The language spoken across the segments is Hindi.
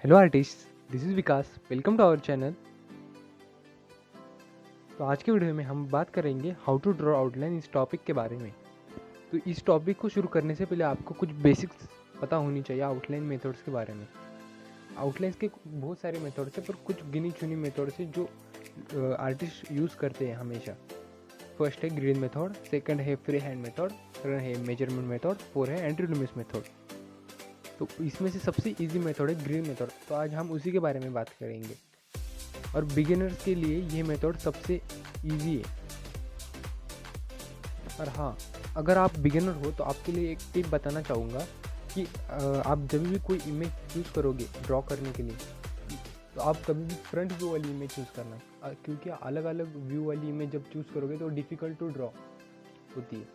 Hello artist, this is Vikas. Welcome to our channel. तो आज के वीडियो में हम बात करेंगे हाउ टू ड्रॉ आउटलाइन इस टॉपिक के बारे में। तो इस टॉपिक को शुरू करने से पहले आपको कुछ बेसिक्स पता होनी चाहिए आउटलाइन मेथड्स के बारे में। आउटलाइंस के बहुत सारे मेथड्स हैं, पर कुछ गिनी चुनी मेथड्स हैं जो आर्टिस्ट यूज़ करते हैं हमेशा। फर्स्ट है ग्रीन मेथड, सेकंड है फ्री हैंड मेथड, थर्ड है मेजरमेंट मेथड, फोर है एंटी लुमिस मेथड। तो इसमें से सबसे इजी मेथड है ग्रीन मेथड। तो आज हम उसी के बारे में बात करेंगे और बिगिनर्स के लिए ये मेथड सबसे इजी है। और हाँ, अगर आप बिगिनर हो तो आपके लिए एक टिप बताना चाहूँगा कि आप जब भी कोई इमेज चूज़ करोगे ड्रॉ करने के लिए, तो आप कभी भी फ्रंट व्यू वाली इमेज चूज़ करना, क्योंकि अलग अलग व्यू वाली इमेज जब चूज़ करोगे तो डिफ़िकल्ट टू ड्रॉ होती है।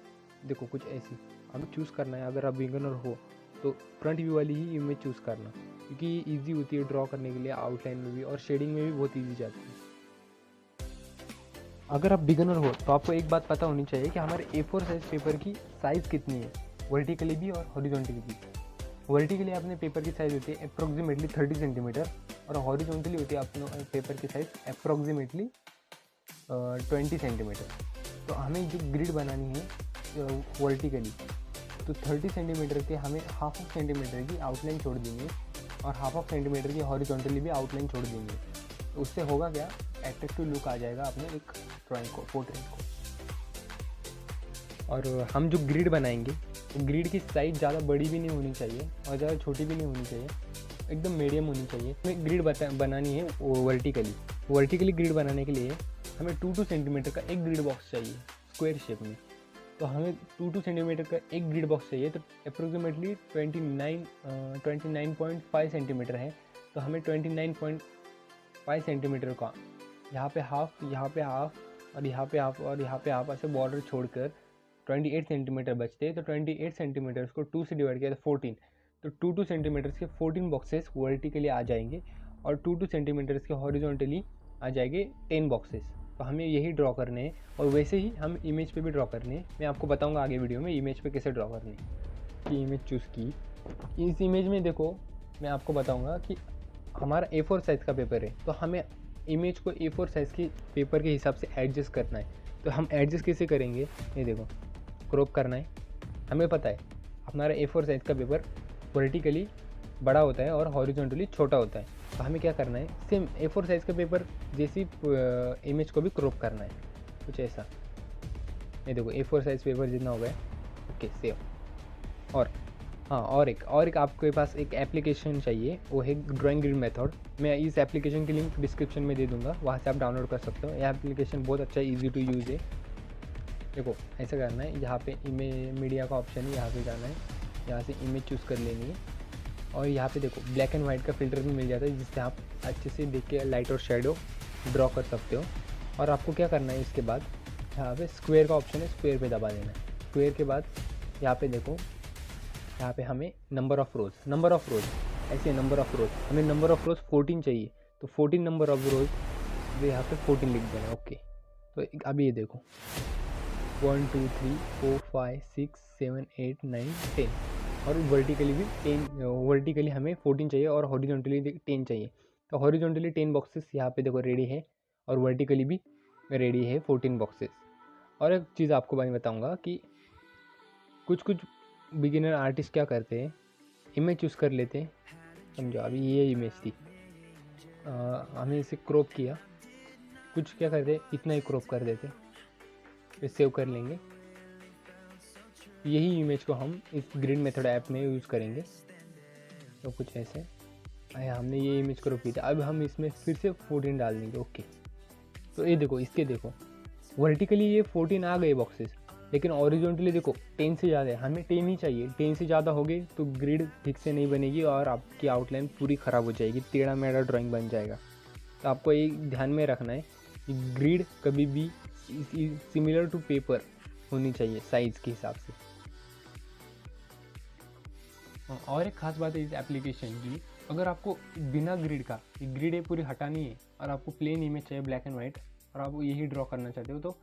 देखो कुछ ऐसी हमें चूज़ करना है। अगर आप बिगिनर हो तो फ्रंट व्यू वाली ही इमेज चूज़ करना, क्योंकि ये ईजी होती है ड्रॉ करने के लिए, आउटलाइन में भी और शेडिंग में भी बहुत ईजी जाती है। अगर आप बिगिनर हो तो आपको एक बात पता होनी चाहिए कि हमारे A4 साइज पेपर की साइज़ कितनी है, वर्टिकली भी और हॉरिजॉन्टली भी। वर्टिकली अपने पेपर की साइज़ होती है अप्रॉक्सीमेटली 30 सेंटीमीटर और हॉरिजॉन्टली होती है अपने पेपर की साइज़ अप्रॉक्सीमेटली 20 सेंटीमीटर। तो हमें जो ग्रिड बनानी है वर्टिकली, तो 30 सेंटीमीटर के हमें हाफ ऑफ सेंटीमीटर की आउटलाइन छोड़ देंगे और हाफ ऑफ सेंटीमीटर की हॉरिजॉन्टली भी आउटलाइन छोड़ देंगे। तो उससे होगा क्या, एट्रैक्टिव लुक आ जाएगा अपने एक ड्राइंग को, पोर्ट्रेट को। और हम जो ग्रिड बनाएंगे तो ग्रिड की साइज़ ज़्यादा बड़ी भी नहीं होनी चाहिए और ज़्यादा छोटी भी नहीं होनी चाहिए, एकदम मीडियम होनी चाहिए। हमें ग्रिड बनानी है वर्टिकली ग्रिड बनाने के लिए हमें 2-2 सेंटीमीटर का एक ग्रिड बॉक्स चाहिए स्क्वायर शेप में। तो हमें 2-2 सेंटीमीटर का एक ग्रिड बॉक्स चाहिए, तो अप्रोक्सीमेटली 29.5 सेंटीमीटर है। तो हमें 29.5 सेंटीमीटर का यहाँ पे हाफ और यहाँ पे हाफ और यहाँ पे हाफ ऐसे बॉर्डर छोड़कर 28 सेंटीमीटर बचते हैं। तो 28 सेंटीमीटर्स को 2 से डिवाइड किया तो 14, तो 2-2 सेंटीमीटर्स के 14 बॉक्सेस वर्टिकली आ जाएंगे और 2-2 सेंटीमीटर्स के हॉरिजॉन्टली आ जाएंगे 10 बॉक्सेस। तो हमें यही ड्रॉ करने हैं और वैसे ही हम इमेज पे भी ड्रॉ करने हैं। मैं आपको बताऊंगा आगे वीडियो में इमेज पे कैसे ड्रॉ करने हैं। कि इमेज चूज़ की, इस इमेज में देखो मैं आपको बताऊंगा कि हमारा A4 साइज़ का पेपर है, तो हमें इमेज को A4 साइज़ की पेपर के हिसाब से एडजस्ट करना है। तो हम एडजस्ट कैसे करेंगे, ये देखो क्रॉप करना है। हमें पता है हमारा A4 साइज़ का पेपर वर्टिकली बड़ा होता है और हॉरिजॉन्टली छोटा होता है। तो हमें क्या करना है, सेम A4 साइज़ का पेपर जैसी इमेज को भी क्रॉप करना है, कुछ ऐसा। ये देखो A4 साइज़ पेपर जितना हो गया, ओके सेव। और हाँ, और एक आपके पास एक एप्लीकेशन चाहिए, वो है ड्राइंग ग्रिड मेथड। मैं इस एप्लीकेशन की लिंक डिस्क्रिप्शन में दे दूंगा, वहाँ से आप डाउनलोड कर सकते हो। यह एप्लीकेशन बहुत अच्छा ईजी टू यूज़ है। देखो ऐसा करना है, यहाँ पे इमेज मीडिया का ऑप्शन है, यहाँ पे जाना है, यहाँ से इमेज चूज़ कर लेनी है और यहाँ पे देखो ब्लैक एंड वाइट का फिल्टर भी मिल जाता है, जिससे आप अच्छे से देख के लाइट और शेडो ड्रॉ कर सकते हो। और आपको क्या करना है, इसके बाद यहाँ पे स्क्वायर का ऑप्शन है, स्क्वायर पे दबा देना है। स्क्वायर के बाद यहाँ पे देखो, यहाँ पे हमें नंबर ऑफ़ रोज़ ऐसे नंबर ऑफ़ रोज़, हमें नंबर ऑफ़ रोज़ 14 चाहिए। तो 14 नंबर ऑफ रोज़ यहाँ पे 14 लिख देना, ओके। तो अभी ये देखो 1 2 3 4 5 6 7 8 9 10 और वर्टिकली भी 10, वर्टिकली हमें 14 चाहिए और हॉरिजॉन्टली 10 चाहिए। तो हॉरिजॉन्टली 10 बॉक्सेस यहाँ पे देखो रेडी है और वर्टिकली भी रेडी है 14 बॉक्सेस। और एक चीज़ आपको मैं बताऊँगा कि कुछ बिगिनर आर्टिस्ट क्या करते हैं, इमेज चूज़ कर लेते हैं। समझो अभी ये इमेज थी, हमें इसे क्रॉप किया, कुछ क्या करते हैं इतना ही क्रॉप कर देते, फिर सेव कर लेंगे। यही इमेज को हम इस ग्रिड मेथड ऐप में यूज़ करेंगे। तो कुछ ऐसे हमने ये इमेज क्रॉप की थी, अब हम इसमें फिर से 14 डाल देंगे, ओके। तो ये देखो, इसके देखो वर्टिकली ये 14 आ गए बॉक्सेस, लेकिन ओरिजेंटली देखो 10 से ज़्यादा है, हमें 10 ही चाहिए। 10 से ज़्यादा हो गए तो ग्रिड ठीक से नहीं बनेगी और आपकी आउटलाइन पूरी ख़राब हो जाएगी, टेढ़ा मेढ़ा ड्राइंग बन जाएगा। तो आपको ये ध्यान में रखना है कि ग्रिड कभी भी सिमिलर टू पेपर होनी चाहिए साइज़ के हिसाब से। और एक ख़ास बात है इस एप्लीकेशन की, अगर आपको बिना ग्रिड का, ग्रिड है पूरी हटानी है और आपको प्लेन इमेज चाहिए ब्लैक एंड वाइट और आप यही ड्रॉ करना चाहते हो, तो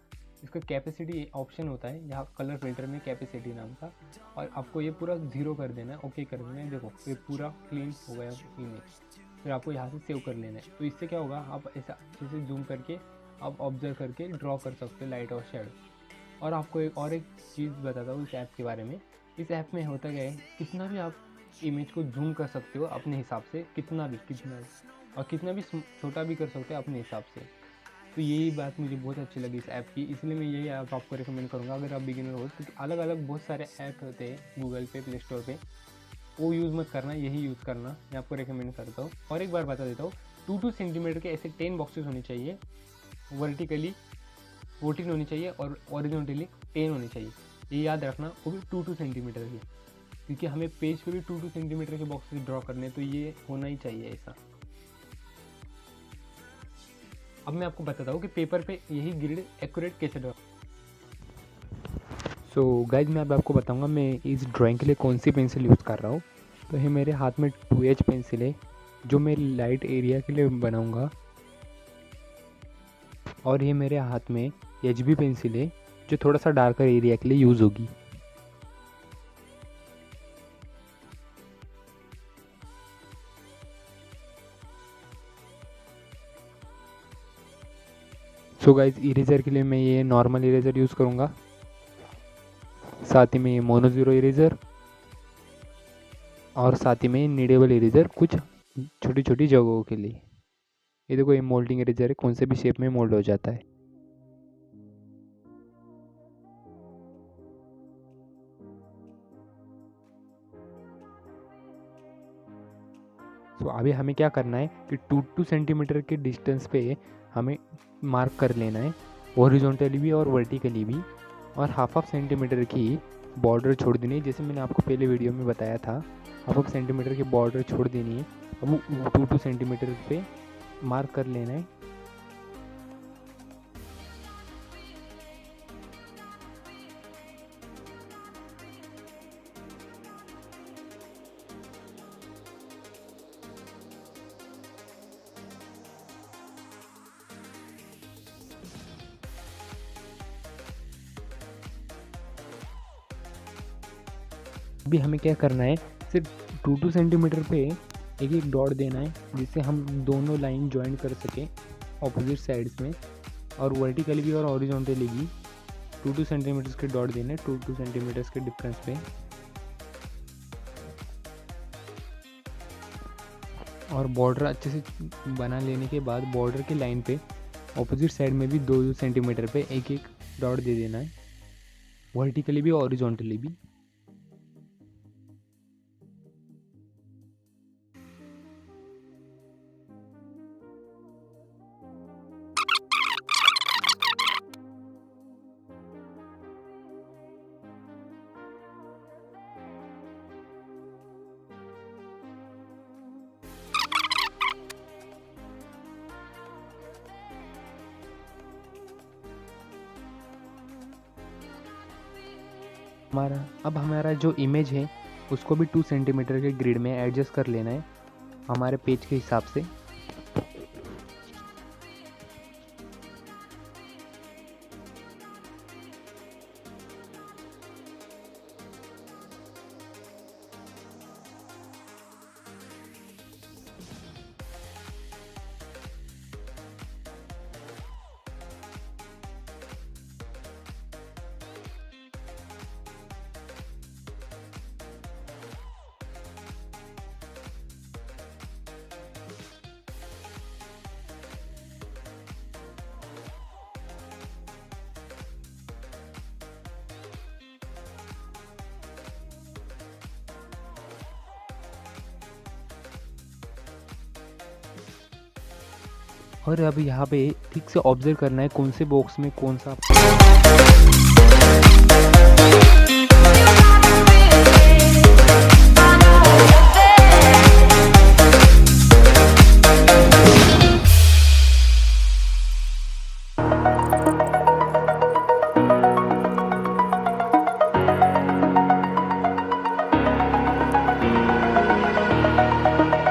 इसका कैपेसिटी ऑप्शन होता है यहाँ कलर फिल्टर में, कैपेसिटी नाम का, और आपको ये पूरा 0 कर देना है, ओके कर देना है। देखो ये पूरा क्लीन हो गया इमेज। फिर आपको यहाँ से सेव कर लेना है। तो इससे क्या होगा, आप ऐसा अच्छे से जूम करके आप ऑब्जर्व करके ड्रॉ कर सकते हो लाइट और शेड। और आपको एक चीज़ बताता हूँ इस ऐप के बारे में। इस ऐप में होता क्या है, कितना भी आप इमेज को जूम कर सकते हो अपने हिसाब से, कितना भी और कितना भी छोटा भी कर सकते हो अपने हिसाब से। तो यही बात मुझे बहुत अच्छी लगी इस ऐप की, इसलिए मैं यही ऐप आपको रिकमेंड करूँगा अगर आप बिगिनर हो। तो अलग अलग बहुत सारे ऐप होते हैं गूगल पे, प्ले स्टोर पे, वो यूज़ मत करना, यही यूज़ करना मैं आपको रिकमेंड करता हूँ। और एक बार बता देता हूँ, 2-2 सेंटीमीटर के ऐसे 10 बॉक्सेस होने चाहिए, वर्टिकली 14 होनी चाहिए और हॉरिजॉन्टली 10 होनी चाहिए। ये याद रखना, वो भी 2-2 सेंटीमीटर के, क्योंकि हमें पेज पे भी 2-2 सेंटीमीटर के बॉक्सेस ड्रॉ करने, तो ये होना ही चाहिए ऐसा। अब मैं आपको बताता हूँ कि पेपर पे यही ग्रिड एक्यूरेट कैसे ड्रॉ। सो गाइज मैं अब आपको बताऊँगा मैं इस ड्राइंग के लिए कौन सी पेंसिल यूज़ कर रहा हूँ। तो ये मेरे हाथ में 2H पेंसिल है जो मैं लाइट एरिया के लिए बनाऊँगा, और ये मेरे हाथ में HB पेंसिल है जो थोड़ा सा डार्कर एरिया के लिए यूज़ होगी। सो गाइज इरेजर के लिए मैं ये नॉर्मल इरेजर यूज़ करूँगा, साथ ही में ये मोनो ज़ीरो इरेजर, और साथ ही में नीडेबल इरेजर कुछ छोटी छोटी जगहों के लिए। ये देखो ये मोल्डिंग इरेजर है, कौन से भी शेप में मोल्ड हो जाता है। तो अभी हमें क्या करना है कि 2-2 सेंटीमीटर के डिस्टेंस पे हमें मार्क कर लेना है, हॉरिजॉन्टली भी और वर्टिकली भी, और हाफ सेंटीमीटर की बॉर्डर छोड़ देनी है। जैसे मैंने आपको पहले वीडियो में बताया था, हाफ सेंटीमीटर की बॉर्डर छोड़ देनी है। अब वो 2-2 सेंटीमीटर पे मार्क कर लेना है। अभी हमें क्या करना है, सिर्फ 2-2 सेंटीमीटर पे एक एक डॉट देना है, जिससे हम दोनों लाइन ज्वाइन कर सकें ऑपोजिट साइड्स में, और वर्टिकली भी और हॉरिजॉन्टली भी 2-2 सेंटीमीटर्स के डॉट देने, 2-2 सेंटीमीटर्स के डिफरेंस पे। और बॉर्डर अच्छे से बना लेने के बाद बॉर्डर की लाइन पे ऑपोजिट साइड में भी 2-2 सेंटीमीटर पे एक एक डॉट दे देना है, वर्टिकली भी और हॉरिजॉन्टली भी। अब हमारा जो इमेज है उसको भी 2 सेंटीमीटर के ग्रिड में एडजस्ट कर लेना है हमारे पेज के हिसाब से। और अब यहाँ पे ठीक से ऑब्जर्व करना है कौन से बॉक्स में कौन सा।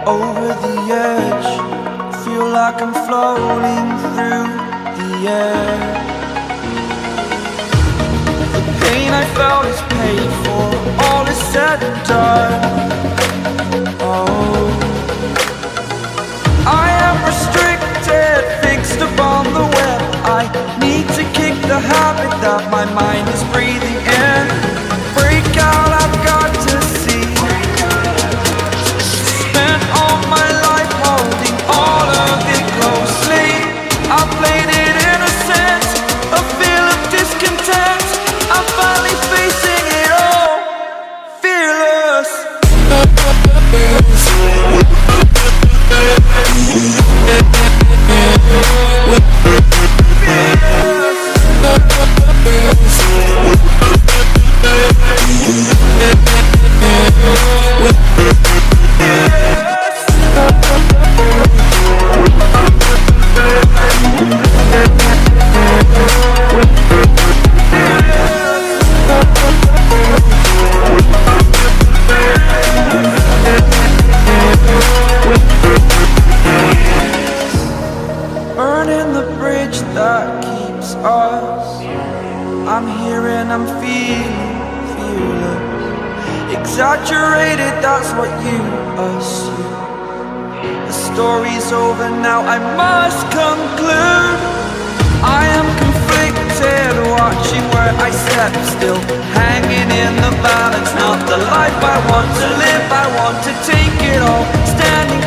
Over the edge, feel like I'm floating through the air. The pain I felt is paid for, all is said and done. Oh, exaggerated, that's what you assume. The story's over now, I must conclude. I am conflicted, watching where I step still, hanging in the balance, not the life I want to live. I want to take it all, standing